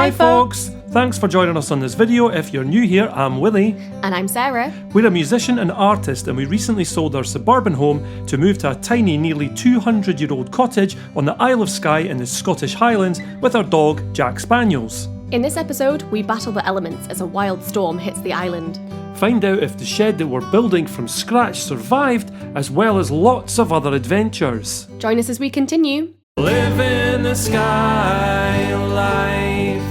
Hi folks! Thanks for joining us on this video. If you're new here, I'm Willie. And I'm Sarah. We're a musician and artist, and we recently sold our suburban home to move to a tiny, nearly 200-year-old cottage on the Isle of Skye in the Scottish Highlands with our dog, Jack Spaniels. In this episode, we battle the elements as a wild storm hits the island. Find out if the shed that we're building from scratch survived, as well as lots of other adventures. Join us as we continue. Living the Skye Life.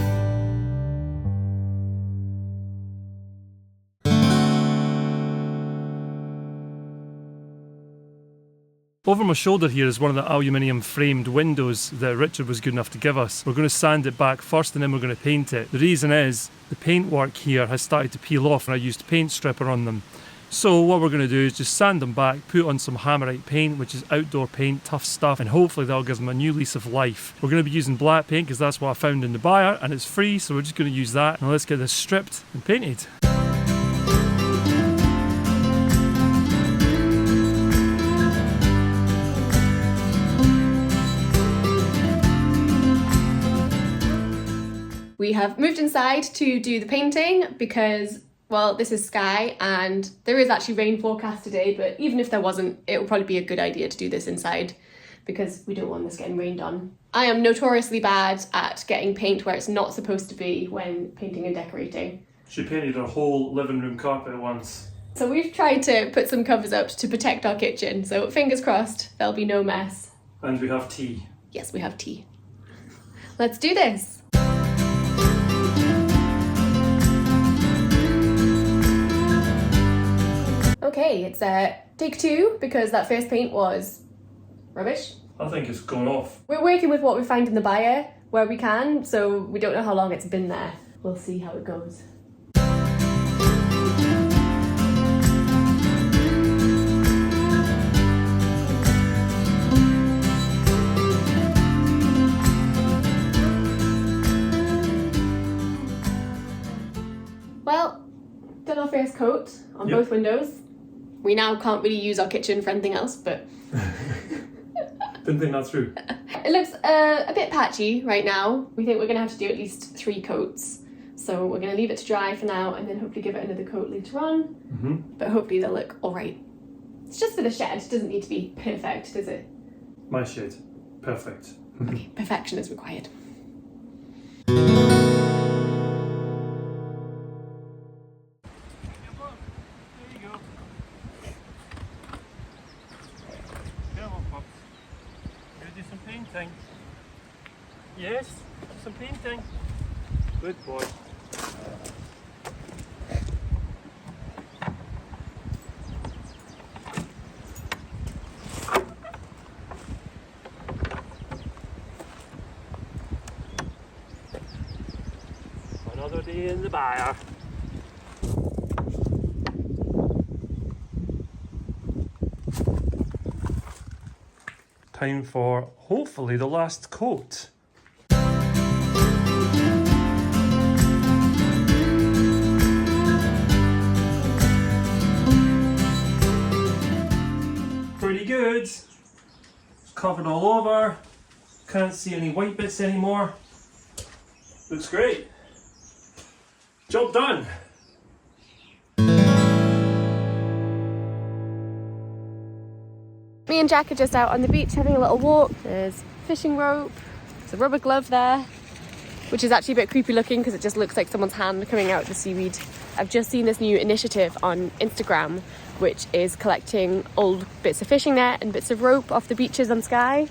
Over my shoulder here is one of the aluminium framed windows that Richard was good enough to give us. We're going to sand it back first and then we're going to paint it. The reason is the paintwork here has started to peel off and I used paint stripper on them. So what we're going to do is just sand them back, put on some hammerite paint, which is outdoor paint, tough stuff, and hopefully that'll give them a new lease of life. We're going to be using black paint because that's what I found in the buyer and it's free, so we're just going to use that. Now let's get this stripped and painted. We have moved inside to do the painting because, well, this is Skye and there is actually rain forecast today, but even if there wasn't, it would probably be a good idea to do this inside because we don't want this getting rained on. I am notoriously bad at getting paint where it's not supposed to be when painting and decorating. She painted her whole living room carpet once. So we've tried to put some covers up to protect our kitchen, so fingers crossed there'll be no mess. And we have tea. Yes, we have tea. Let's do this. Okay, it's take two because that first paint was rubbish. I think it's gone off. We're working with what we find in the buyer where we can, so we don't know how long it's been there. We'll see how it goes. Well, done our first coat on both windows. We now can't really use our kitchen for anything else, but... Didn't think that through. It looks a bit patchy right now. We think we're going to have to do at least 3 coats. So we're going to leave it to dry for now and then hopefully give it another coat later on. But hopefully they'll look alright. It's just for the shed. It doesn't need to be perfect, does it? My shed. Perfect. Okay, perfection is required. Yes, some painting. Good boy. Another day in the buyer. Time for hopefully the last coat. Pretty good. It's covered all over. Can't see any white bits anymore. Looks great. Job done. Me and Jack are just out on the beach having a little walk. There's fishing rope, there's a rubber glove there, which is actually a bit creepy looking because it just looks like someone's hand coming out of the seaweed. I've just seen this new initiative on Instagram which is collecting old bits of fishing net and bits of rope off the beaches on Skye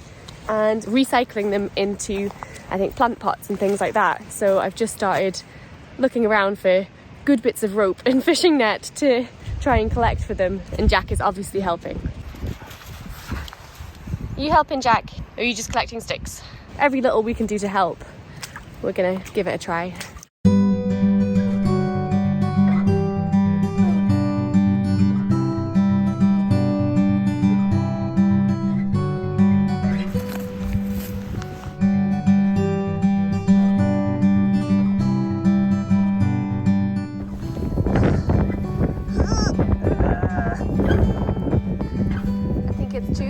and recycling them into, I think, plant pots and things like that. So I've just started looking around for good bits of rope and fishing net to try and collect for them, and Jack is obviously helping. Are you helping, Jack? Or are you just collecting sticks? Every little we can do to help, we're gonna give it a try.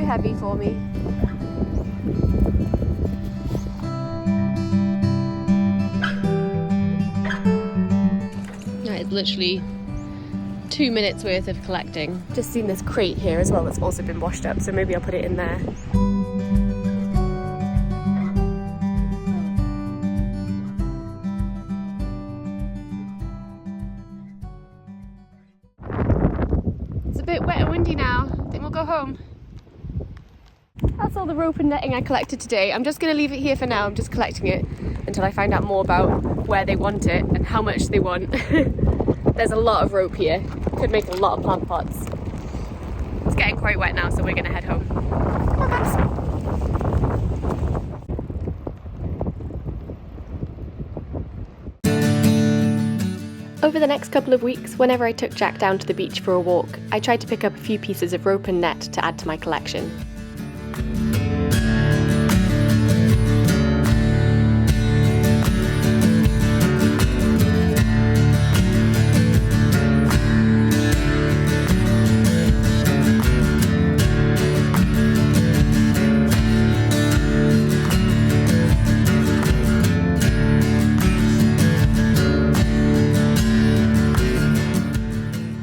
Heavy for me. literally 2 minutes worth of collecting. Just seen this crate here as well that's also been washed up, so maybe I'll put it in there. It's a bit wet and windy now. I think we'll go home. That's all the rope and netting I collected today. I'm just going to leave it here for now. I'm just collecting it until I find out more about where they want it and how much they want. There's a lot of rope here. Could make a lot of plant pots. It's getting quite wet now, so we're going to head home. Over the next couple of weeks, whenever I took Jack down to the beach for a walk, I tried to pick up a few pieces of rope and net to add to my collection.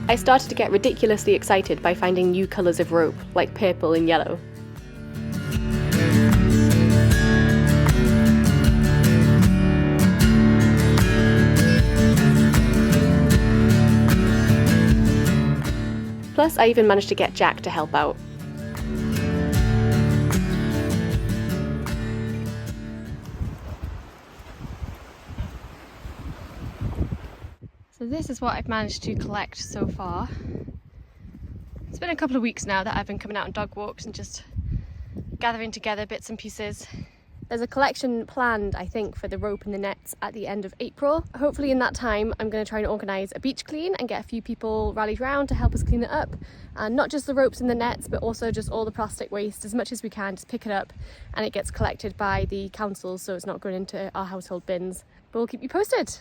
I started to get ridiculously excited by finding new colours of rope, like purple and yellow. Plus, I even managed to get Jack to help out. So this is what I've managed to collect so far. It's been a couple of weeks now that I've been coming out on dog walks and just gathering together bits and pieces. There's a collection planned, I think, for the rope and the nets at the end of April. Hopefully in that time I'm going to try and organise a beach clean and get a few people rallied round to help us clean it up. And not just the ropes and the nets, but also just all the plastic waste, as much as we can, just pick it up and it gets collected by the council, so it's not going into our household bins. But we'll keep you posted.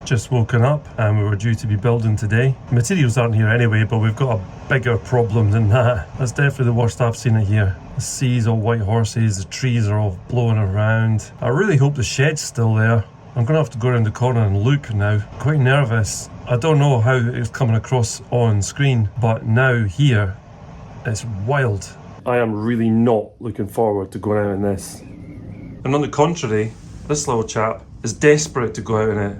Just woken up and we were due to be building today. Materials aren't here anyway, but we've got a bigger problem than that. That's definitely the worst I've seen it here. The sea's all white horses, the trees are all blowing around. I really hope the shed's still there. I'm gonna have to go around the corner and look now. Quite nervous. I don't know how it's coming across on screen, but now here, it's wild. I am really not looking forward to going out in this. And on the contrary, this little chap is desperate to go out in it.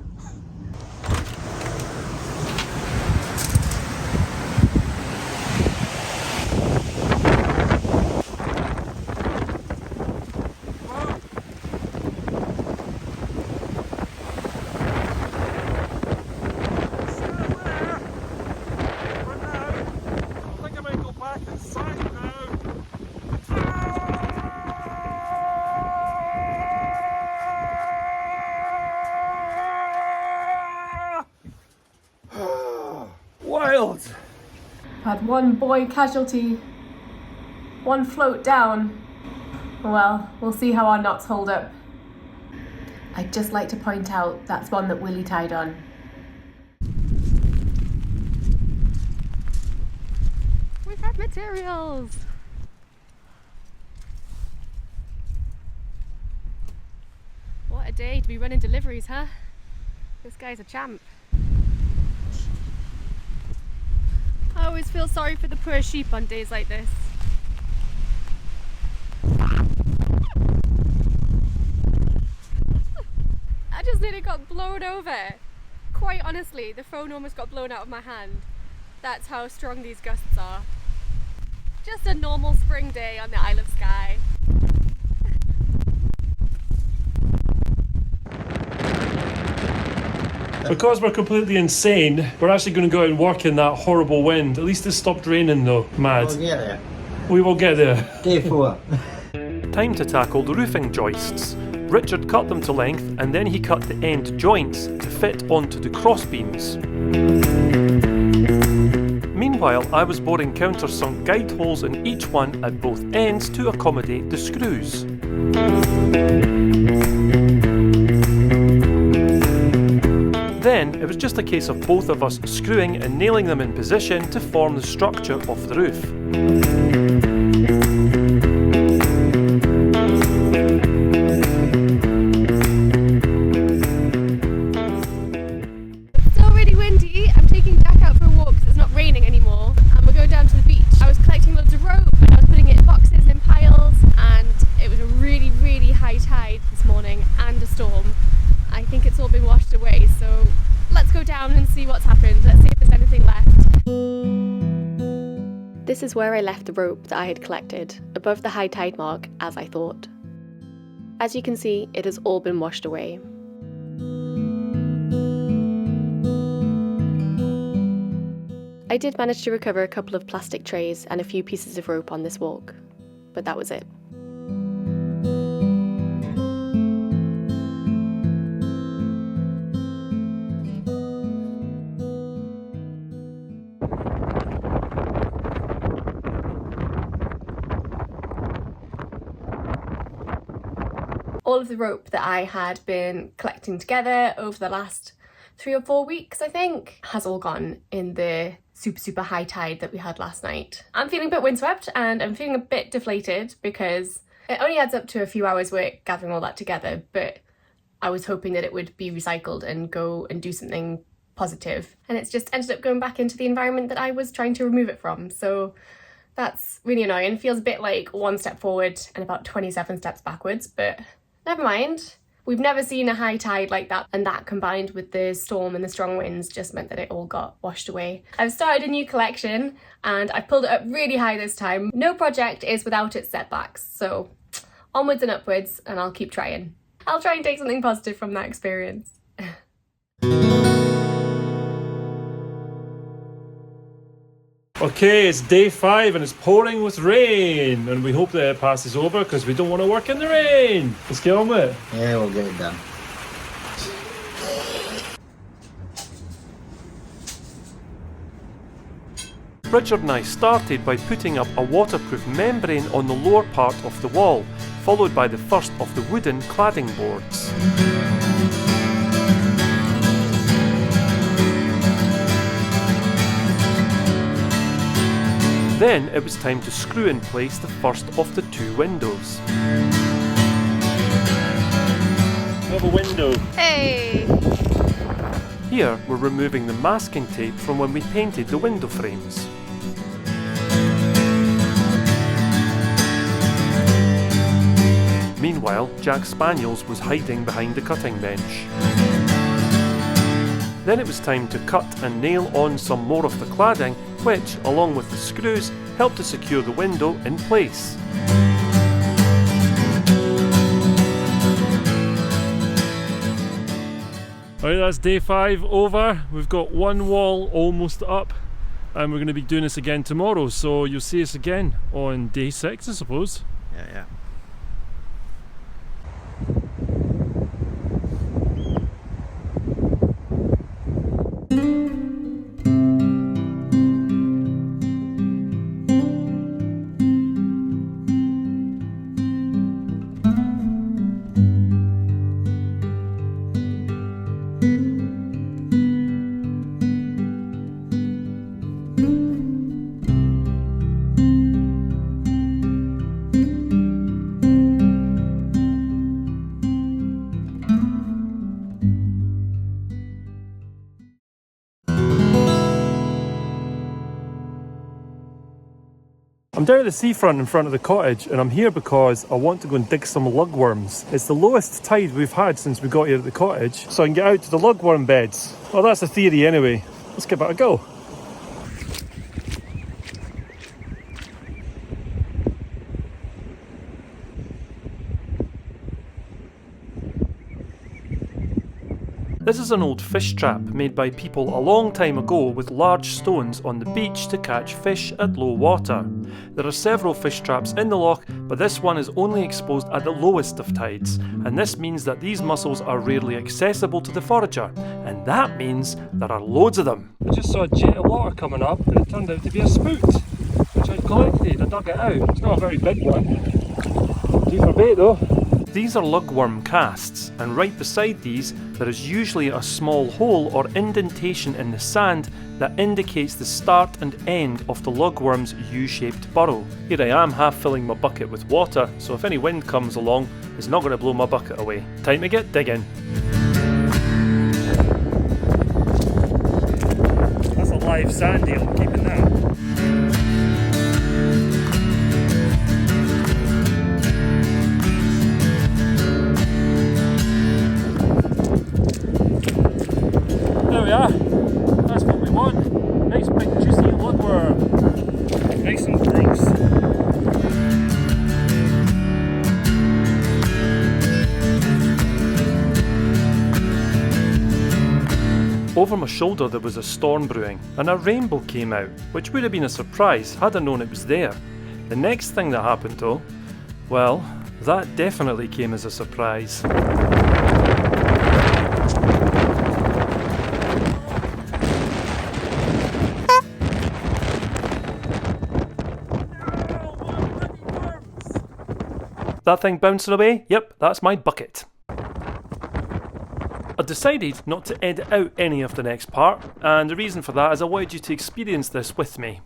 Wild! Had one boy casualty, one float down. Well, we'll see how our knots hold up. I'd just like to point out that's one that Willie tied on. We've had materials! What a day to be running deliveries, huh? This guy's a champ. I always feel sorry for the poor sheep on days like this. I just nearly got blown over. Quite honestly, the phone almost got blown out of my hand. That's how strong these gusts are. Just a normal spring day on the Isle of Skye. Because we're completely insane, we're actually going to go out and work in that horrible wind. At least it stopped raining though, mad. We'll get there. We will get there. Day 4. Time to tackle the roofing joists. Richard cut them to length and then he cut the end joints to fit onto the cross beams. Meanwhile, I was boring countersunk guide holes in each one at both ends to accommodate the screws. Then, it was just a case of both of us screwing and nailing them in position to form the structure of the roof. This is where I left the rope that I had collected, above the high tide mark, as I thought. As you can see, it has all been washed away. I did manage to recover a couple of plastic trays and a few pieces of rope on this walk, but that was it. All of the rope that I had been collecting together over the last 3 or 4 weeks, I think, has all gone in the super high tide that we had last night. I'm feeling a bit windswept and I'm feeling a bit deflated because it only adds up to a few hours work gathering all that together, but I was hoping that it would be recycled and go and do something positive, and it's just ended up going back into the environment that I was trying to remove it from. So that's really annoying. It feels a bit like 1 step forward and about 27 steps backwards, but never mind. We've never seen a high tide like that, and that combined with the storm and the strong winds just meant that it all got washed away. I've started a new collection and I've pulled it up really high this time. No project is without its setbacks, so onwards and upwards, and I'll keep trying. I'll try and take something positive from that experience. Okay, it's day 5 and it's pouring with rain, and we hope that it passes over because we don't want to work in the rain. Let's get on with it. Yeah, we'll get it done. Richard and I started by putting up a waterproof membrane on the lower part of the wall, followed by the first of the wooden cladding boards. Then it was time to screw in place the first of the 2 windows. We have a window. Hey! Here we're removing the masking tape from when we painted the window frames. Meanwhile, Jack Spaniels was hiding behind the cutting bench. Then it was time to cut and nail on some more of the cladding, which, along with the screws, helped to secure the window in place. Alright, that's day 5 over. We've got 1 wall almost up, and we're going to be doing this again tomorrow, so you'll see us again on day 6, I suppose. Yeah. I'm down at the seafront in front of the cottage, and I'm here because I want to go and dig some lug worms. It's the lowest tide we've had since we got here at the cottage, so I can get out to the lug worm beds. Well, that's the theory anyway. Let's give it a go. This is an old fish trap made by people a long time ago with large stones on the beach to catch fish at low water. There are several fish traps in the loch, but this one is only exposed at the lowest of tides, and this means that these mussels are rarely accessible to the forager, and that means there are loads of them. I just saw a jet of water coming up, and it turned out to be a spoot, which I collected. I dug it out. It's not a very big one. Due for bait though. These are lugworm casts, and right beside these there is usually a small hole or indentation in the sand that indicates the start and end of the lugworm's U-shaped burrow. Here I am half filling my bucket with water, so if any wind comes along, it's not going to blow my bucket away. Time to get digging. That's a live sand eel, I'm keeping that. There we are. That's what we want. Nice big juicy lugworm. Nice Over my shoulder there was a storm brewing, and a rainbow came out, which would have been a surprise had I known it was there. The next thing that happened though, well, that definitely came as a surprise. That thing bouncing away? Yep, that's my bucket. I decided not to edit out any of the next part, and the reason for that is I wanted you to experience this with me.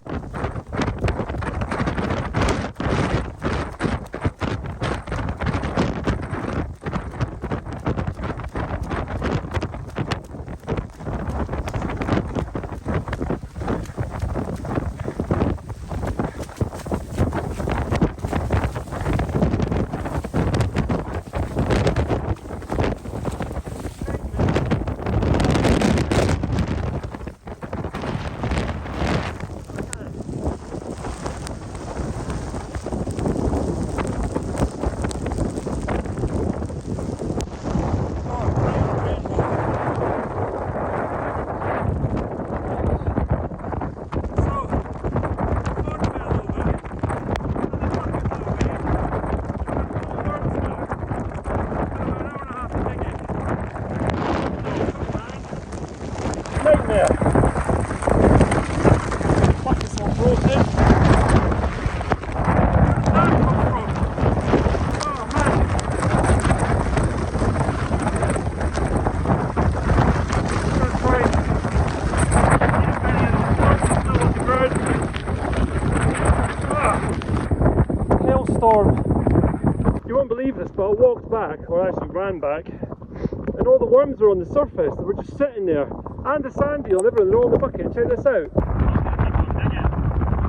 You won't believe this, but I walked back, or actually ran back, and all the worms were on the surface. They were just sitting there, and the sand eel and everything. They're all in the bucket. Check this out.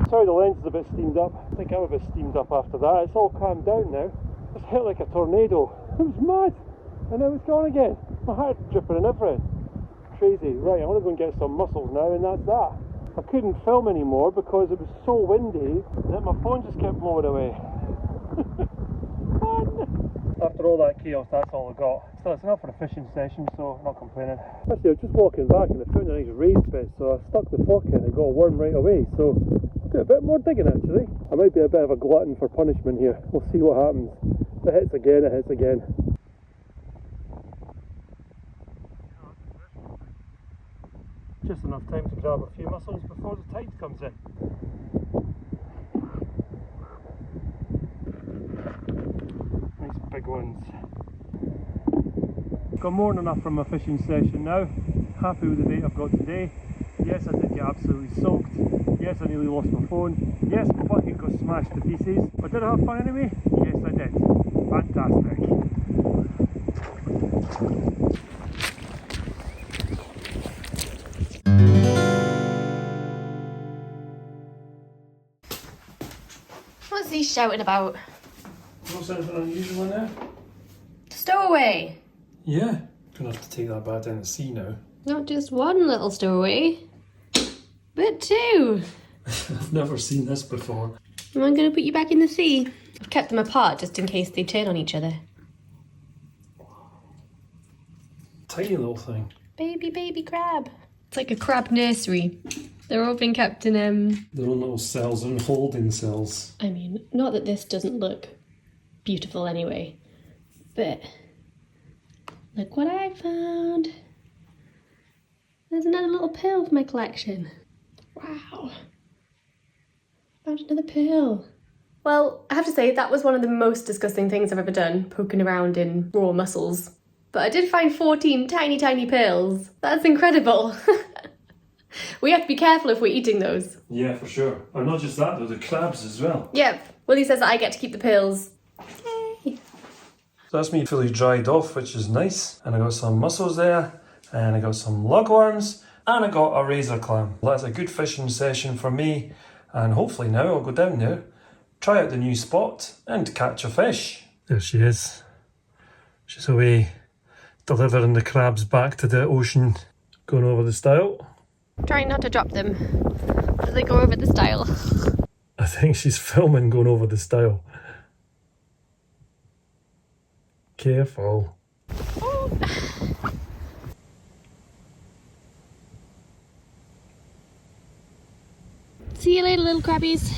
Sorry, the lens is a bit steamed up. I think I'm a bit steamed up after that. It's all calmed down now. It hit like a tornado. It was mad, and now it's gone again. My heart's dripping and everything. Crazy. Right, I want to go and get some mussels now, and that's that. I couldn't film anymore because it was so windy that my phone just kept blowing away. After all that chaos, that's all I got. Still, it's enough for a fishing session, so I'm not complaining. Actually, I was just walking back and I found a nice raised bit, so I stuck the fork in and got a worm right away. So I'll do a bit more digging actually. I might be a bit of a glutton for punishment here. We'll see what happens. If it hits again, it hits again. Just enough time to grab a few mussels before the tide comes in. Nice big ones. Got more than enough from my fishing session now. Happy with the bait I've got today. Yes, I did get absolutely soaked. Yes, I nearly lost my phone. Yes, my bucket got smashed to pieces. But did I have fun anyway? Yes, I did. Fantastic. What's he shouting about? What's anything unusual in there? Stowaway. Yeah. Gonna have to take that back down the sea now. Not just one little stowaway, but two. I've never seen this before. Am I going to put you back in the sea? I've kept them apart just in case they turn on each other. Tiny little thing. Baby crab. It's like a crab nursery. They're all been kept in Their own little cells and holding cells. I mean, not that this doesn't look beautiful anyway, but look what I found. There's another little pearl for my collection. Wow. Found another pearl. Well, I have to say that was one of the most disgusting things I've ever done, poking around in raw mussels. But I did find 14 tiny pearls. That's incredible. We have to be careful if we're eating those. Yeah, for sure. And not just that though, the crabs as well. Yep. Willie says that I get to keep the pearls. Yay. So that's me fully dried off, which is nice. And I got some mussels there, and I got some lug worms, and I got a razor clam. That's a good fishing session for me, and hopefully now I'll go down there, try out the new spot, and catch a fish. There she is. She's away, delivering the crabs back to the ocean. Going over the stile. Trying not to drop them as they go over the stile. I think she's filming going over the stile. Careful. Oh. See you later, little crabbies.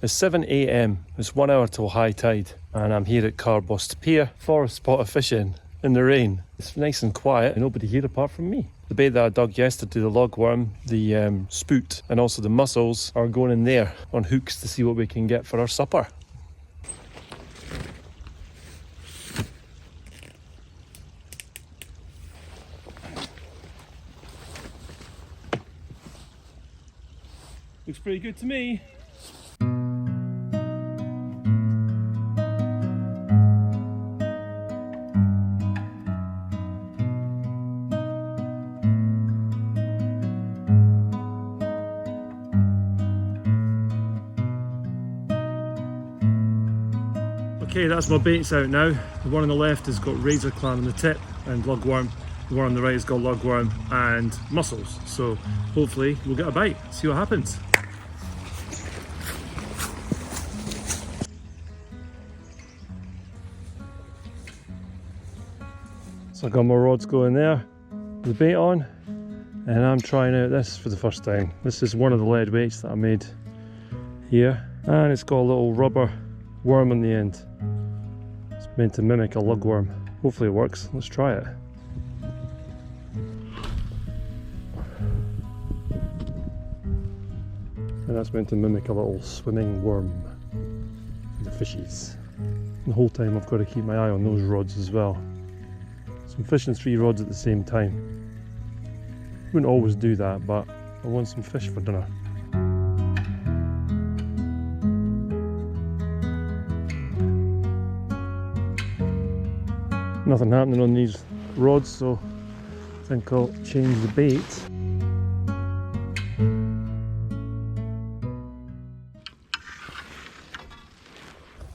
It's 7 AM, it's 1 hour till high tide, and I'm here at Carbost Pier for a spot of fishing in the rain. It's nice and quiet, and nobody here apart from me. The bait that I dug yesterday, the lug worm, the spoot, and also the mussels are going in there on hooks to see what we can get for our supper. Looks pretty good to me. Okay, that's my baits out now. The one on the left has got razor clam on the tip and lug worm. The one on the right has got lug worm and mussels. So hopefully we'll get a bite, see what happens. So I got my rods going there, the bait on, and I'm trying out this for the first time. This is one of the lead weights that I made here, and it's got a little rubber worm on the end. It's meant to mimic a lug worm. Hopefully it works. Let's try it. And that's meant to mimic a little swimming worm for the fishies. The whole time I've got to keep my eye on those rods as well. So I'm fishing 3 rods at the same time. Wouldn't always do that, but I want some fish for dinner. Nothing happening on these rods, so I think I'll change the bait.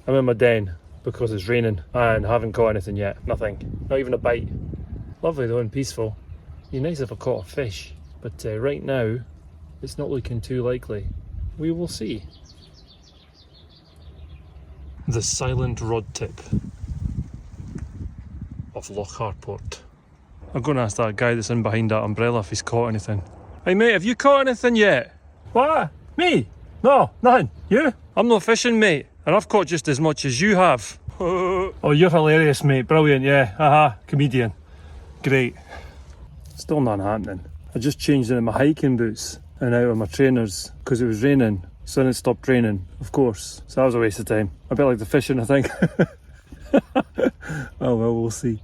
I'm in my den because it's raining and haven't caught anything yet. Nothing. Not even a bite. Lovely though and peaceful. It'd be nice if I caught a fish, but right now it's not looking too likely. We will see. The silent rod tip of Loch Harport. I'm going to ask that guy that's in behind that umbrella if he's caught anything. Hey mate, have you caught anything yet? What? Me? No, nothing. You? I'm not fishing, mate, and I've caught just as much as you have. Oh, you're hilarious, mate. Brilliant, yeah. Haha, comedian. Great. Still not happening. I just changed into my hiking boots and out of my trainers because it was raining. So then it stopped raining, of course. So that was a waste of time. A bit like the fishing, I think. Oh well, we'll see.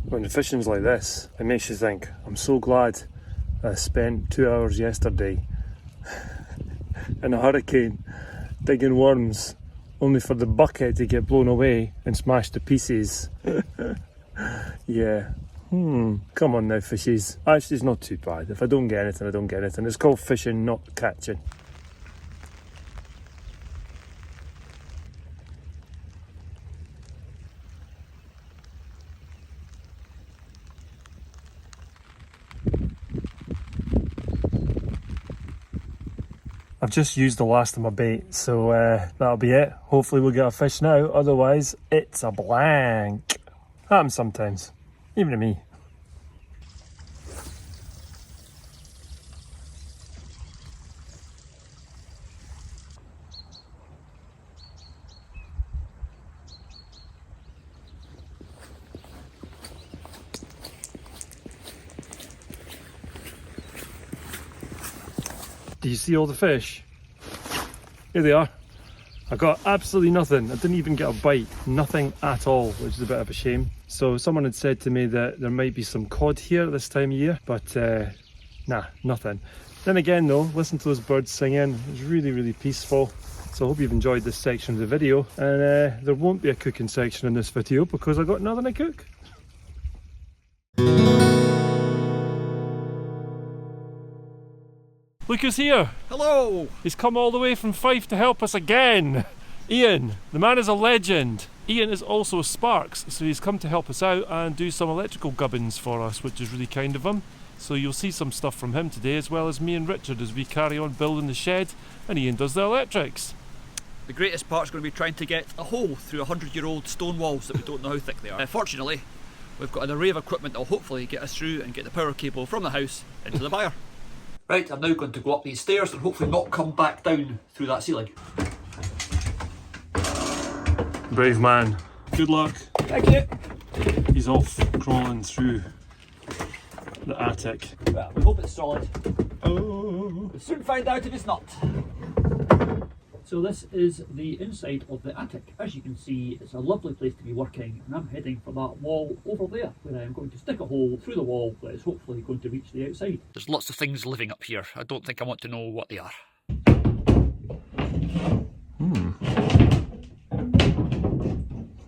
When the fishing's like this, it makes you think, I'm so glad I spent 2 hours yesterday in a hurricane digging worms, only for the bucket to get blown away and smashed to pieces. Yeah. Come on now, fishies. Actually, it's not too bad. If I don't get anything, I don't get anything. It's called fishing, not catching. I've just used the last of my bait, so that'll be it. Hopefully we'll get a fish now, otherwise it's a blank. Happens sometimes, even to me. Do you see all the fish? Here they are. I got absolutely nothing. I didn't even get a bite. Nothing at all, which is a bit of a shame. So someone had said to me that there might be some cod here this time of year, but nah, nothing. Then again though, listen to those birds singing. It's really, really peaceful. So I hope you've enjoyed this section of the video. And there won't be a cooking section in this video because I got nothing to cook. Look who's here! Hello! He's come all the way from Fife to help us again! Ian, the man is a legend. Ian is also a Sparks, so he's come to help us out and do some electrical gubbins for us, which is really kind of him. so you'll see some stuff from him today, as well as me and Richard as we carry on building the shed and Ian does the electrics. The greatest part is going to be trying to get a hole through 100-year-old stone walls that we don't know how thick they are. Fortunately, we've got an array of equipment that will hopefully get us through and get the power cable from the house into the byre. Right, I'm now going to go up these stairs and hopefully not come back down through that ceiling. Brave man. Good luck. Thank you. He's off crawling through the attic. Well, we hope it's solid. Oh. We'll soon find out if it's not. So this is the inside of the attic. As you can see, it's a lovely place to be working, and I'm heading for that wall over there, where I'm going to stick a hole through the wall that is hopefully going to reach the outside. There's lots of things living up here. I don't think I want to know what they are.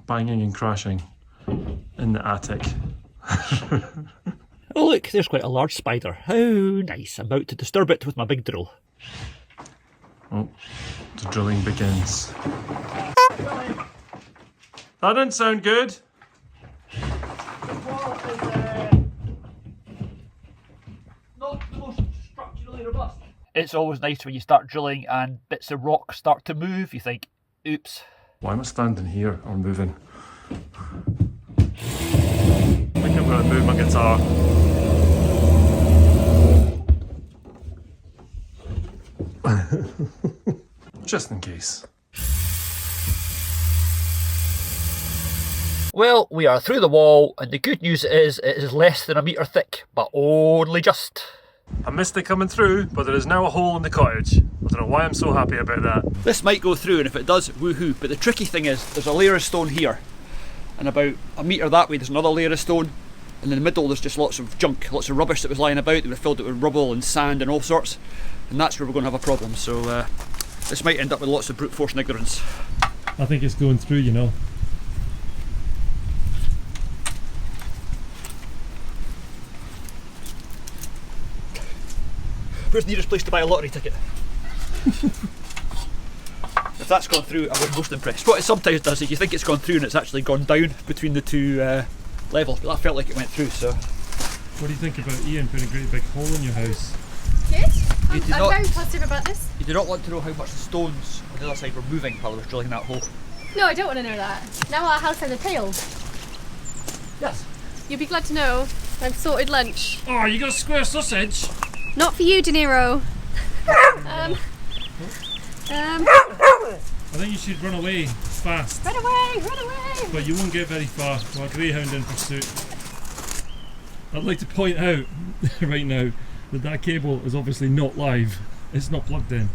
Banging and crashing in the attic. Oh look, there's quite a large spider. How nice. I'm about to disturb it with my big drill. Oh, the drilling begins. That didn't sound good. Not the most structurally robust. It's always nice when you start drilling and bits of rock start to move. You think, oops. Why am I standing here or moving? I think I'm going to move my guitar. Just in case. Well, we are through the wall, and the good news is it is less than a metre thick, but only just. I missed it coming through, but there is now a hole in the cottage. I don't know why I'm so happy about that. This might go through, and if it does, woohoo. But the tricky thing is, there's a layer of stone here, and about a metre that way there's another layer of stone, and in the middle there's just lots of junk, lots of rubbish that was lying about. They were filled it with rubble and sand and all sorts, and that's where we're going to have a problem. So this might end up with lots of brute force and ignorance. I think it's going through, you know. Where's the nearest place to buy a lottery ticket? If that's gone through, I was most impressed. What it sometimes does is you think it's gone through and it's actually gone down between the two levels, but that felt like it went through, so. What do you think about Ian putting a great big hole in your house? Good. I'm very positive about this. You do not want to know how much the stones on the other side were moving while I was drilling that hole. No, I don't want to know that. Now our house has a tail. Yes. You'll be glad to know I've sorted lunch. Oh, you got a square sausage? Not for you, De Niro. I think you should run away fast. Run away, run away! But you won't get very far. Well, a greyhound in pursuit. I'd like to point out right now that cable is obviously not live. It's not plugged in.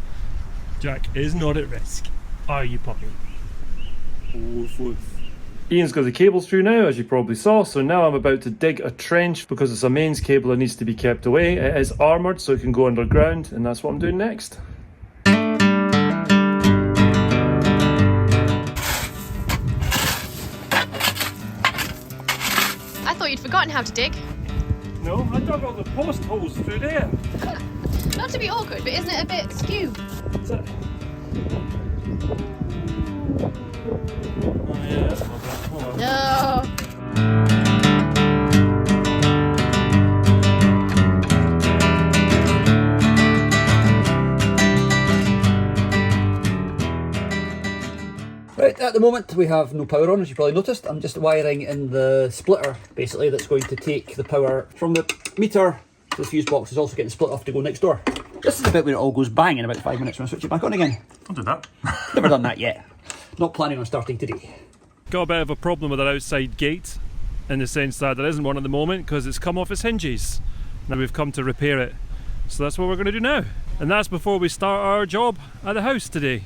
Jack is not at risk. Are you, puppy? Woof woof. Ian's got the cable through now, as you probably saw, so now I'm about to dig a trench because it's a mains cable that needs to be kept away. It is armoured, so it can go underground, and that's what I'm doing next. I thought you'd forgotten how to dig. No, I dug all the post holes through there. Not to be awkward, but isn't it a bit skew? Is it? Oh yeah, that's not bad. Hold on. No. Right, at the moment we have no power on, as you probably noticed. I'm just wiring in the splitter, basically, that's going to take the power from the meter to the fuse box. Is also getting split off to go next door. This is the bit where it all goes bang in about 5 minutes when I switch it back on again. I'll do that. Never done that yet. Not planning on starting today. Got a bit of a problem with our outside gate, in the sense that there isn't one at the moment because it's come off its hinges. Now we've come to repair it. So that's what we're going to do now. And that's before we start our job at the house today.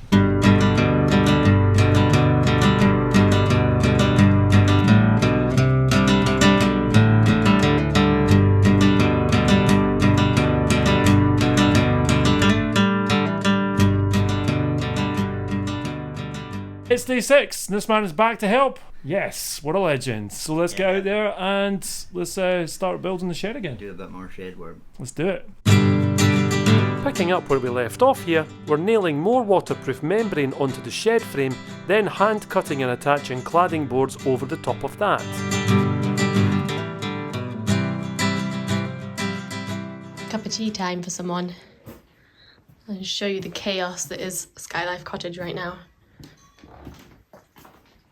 It's day 6, and this man is back to help. Yes, what a legend. So let's get out there and let's start building the shed again. Do a bit more shed work. Let's do it. Picking up where we left off here, we're nailing more waterproof membrane onto the shed frame, then hand cutting and attaching cladding boards over the top of that. cup of tea time for someone. And show you the chaos that is Skye Life Cottage right now.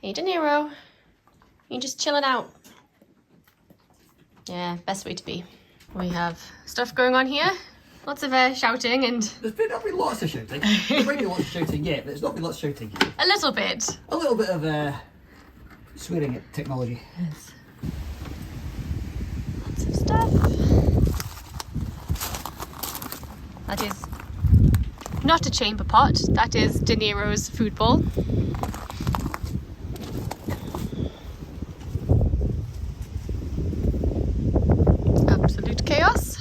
Hey, De Niro. You're just chilling out. Yeah, best way to be. We have stuff going on here. Lots of shouting and... There's not been lots of shouting. There might be lots of shouting, yeah, but there's not been lots of shouting. a little bit. A little bit of swearing at technology. Yes. Lots of stuff. That is not a chamber pot. That is De Niro's food bowl. Absolute chaos.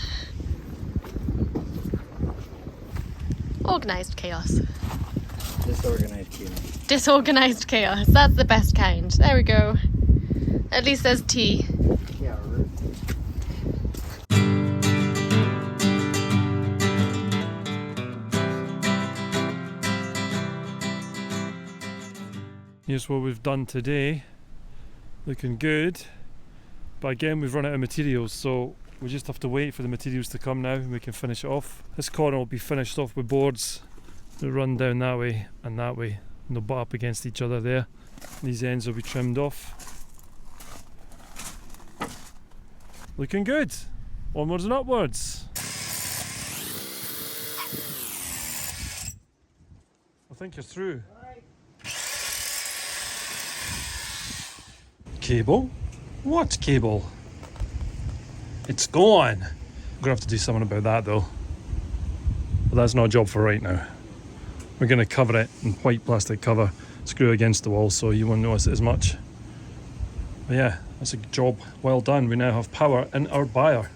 Organised chaos. Disorganised chaos. Disorganised chaos. That's the best kind. There we go. At least there's tea. Yeah, right. Here's what we've done today. Looking good. But again, we've run out of materials, so we just have to wait for the materials to come now and we can finish it off. This corner will be finished off with boards that run down that way, and they'll butt up against each other there. These ends will be trimmed off. Looking good. Onwards and upwards. I think you're through. Cable? What cable? It's gone. We're gonna have to do something about that though. But that's not a job for right now. We're gonna cover it in white plastic cover, screw against the wall so you won't notice it as much. But yeah, that's a job well done. We now have power in our byre.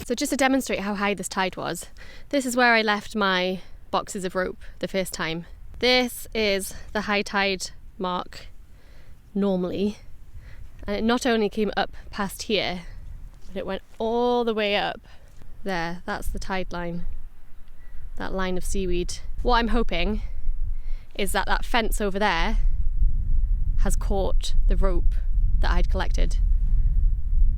So just to demonstrate how high this tide was, this is where I left my boxes of rope the first time. This is the high tide mark normally, and it not only came up past here, but it went all the way up there. That's the tide line, that line of seaweed. What I'm hoping is that that fence over there has caught the rope that I'd collected.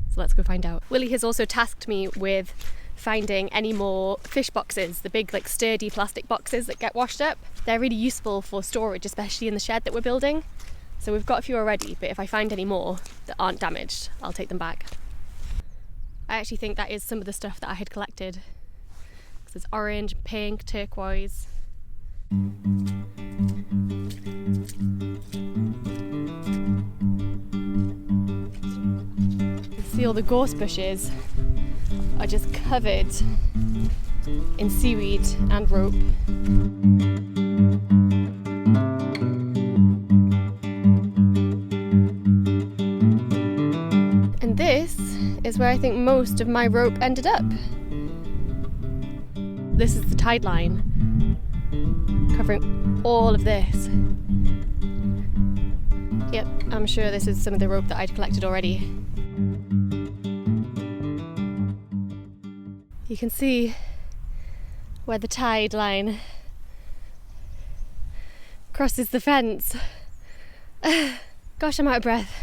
So let's go find out. Willie has also tasked me with finding any more fish boxes, the big like sturdy plastic boxes that get washed up. They're really useful for storage, especially in the shed that we're building. So we've got a few already, but if I find any more that aren't damaged, I'll take them back. I actually think that is some of the stuff that I had collected. Because there's orange, pink, turquoise. See, all the gorse bushes are just covered in seaweed and rope. And this is where I think most of my rope ended up. This is the tide line, covering all of this. Yep, I'm sure this is some of the rope that I'd collected already. You can see where the tide line crosses the fence. Gosh, I'm out of breath.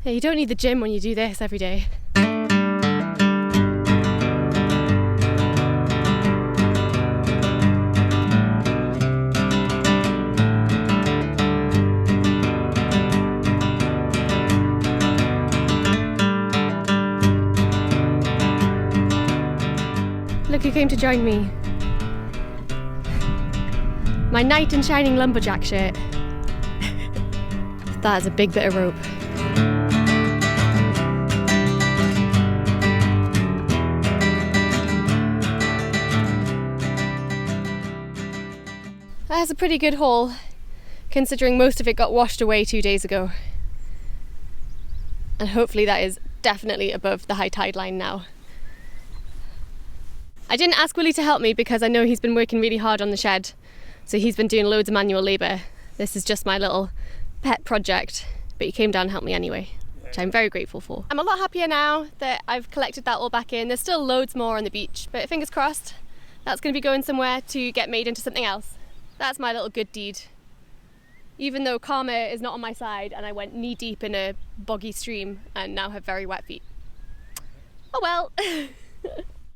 Hey, you don't need the gym when you do this every day. Look who came to join me. My knight in shining lumberjack shirt. That is a big bit of rope. That's a pretty good haul, considering most of it got washed away 2 days ago. And hopefully that is definitely above the high tide line now. I didn't ask Willie to help me because I know he's been working really hard on the shed, so he's been doing loads of manual labour. This is just my little pet project, but he came down and helped me anyway, which I'm very grateful for. I'm a lot happier now that I've collected that all back in. There's still loads more on the beach, but fingers crossed, That's going to be going somewhere to get made into something else. That's my little good deed. Even though karma is not on my side and I went knee deep in a boggy stream and now have very wet feet. Oh well.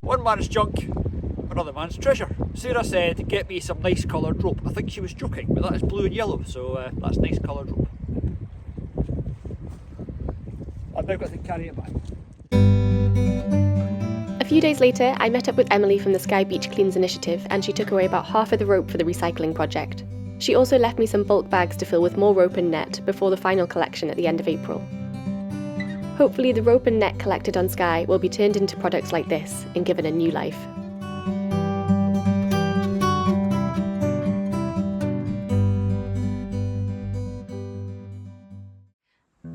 One man's junk, another man's treasure. Sarah said, get me some nice coloured rope. I think she was joking, but that is blue and yellow, so that's nice coloured rope. I've now got to carry it back. A few days later, I met up with Emily from the Skye Beach Cleans initiative and she took away about half of the rope for the recycling project. She also left me some bulk bags to fill with more rope and net before the final collection at the end of April. Hopefully the rope and net collected on Skye will be turned into products like this and given a new life.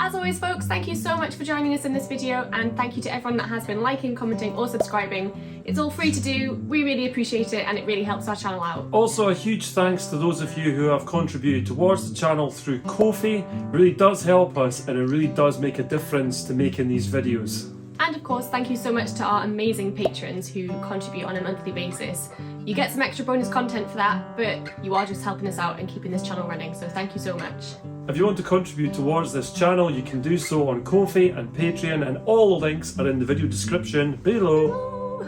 As always folks, thank you so much for joining us in this video and thank you to everyone that has been liking, commenting or subscribing. It's all free to do, we really appreciate it and it really helps our channel out. Also a huge thanks to those of you who have contributed towards the channel through Ko-fi. It really does help us and it really does make a difference to making these videos. And of course, thank you so much to our amazing patrons who contribute on a monthly basis. You get some extra bonus content for that, but you are just helping us out and keeping this channel running, so thank you so much. If you want to contribute towards this channel, you can do so on Ko-fi and Patreon, and all the links are in the video description below.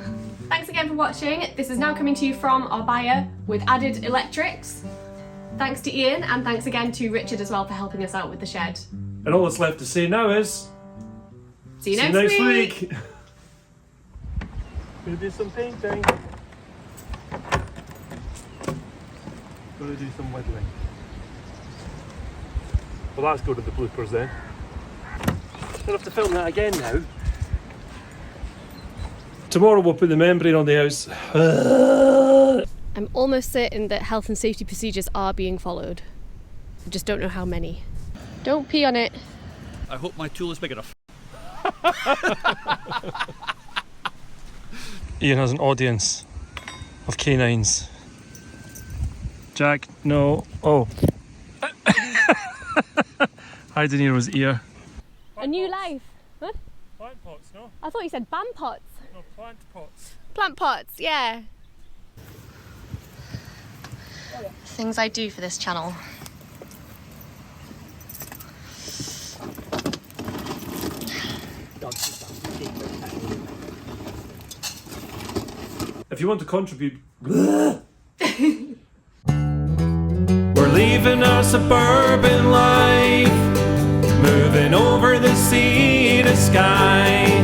Thanks again for watching. This is now coming to you from our buyer with added electrics. Thanks to Ian, and thanks again to Richard as well for helping us out with the shed. And all that's left to say now is... See you next week! Gonna do some painting. Gonna do some whittling. Well, that's go to the bloopers then. Don't have to film that again now. Tomorrow we'll put the membrane on the house. I'm almost certain that health and safety procedures are being followed. I just don't know how many. Don't pee on it. I hope my tool is big enough. Ian has an audience of canines. Jack, no. Oh. Hiding near his ear. A new life. Huh? Plant pots, no? I thought you said band pots. No, plant pots. Plant pots, yeah. Things I do for this channel. If you want to contribute... We're leaving our suburban life, moving over the sea to Skye.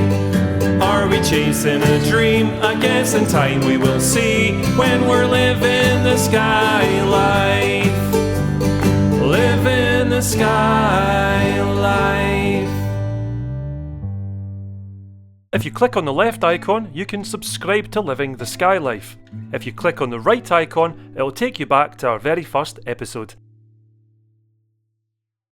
Are we chasing a dream? I guess in time we will see, when we're living the Skye life. Living the Skye life. If you click on the left icon, you can subscribe to Living the Skye Life. If you click on the right icon, it'll take you back to our very first episode.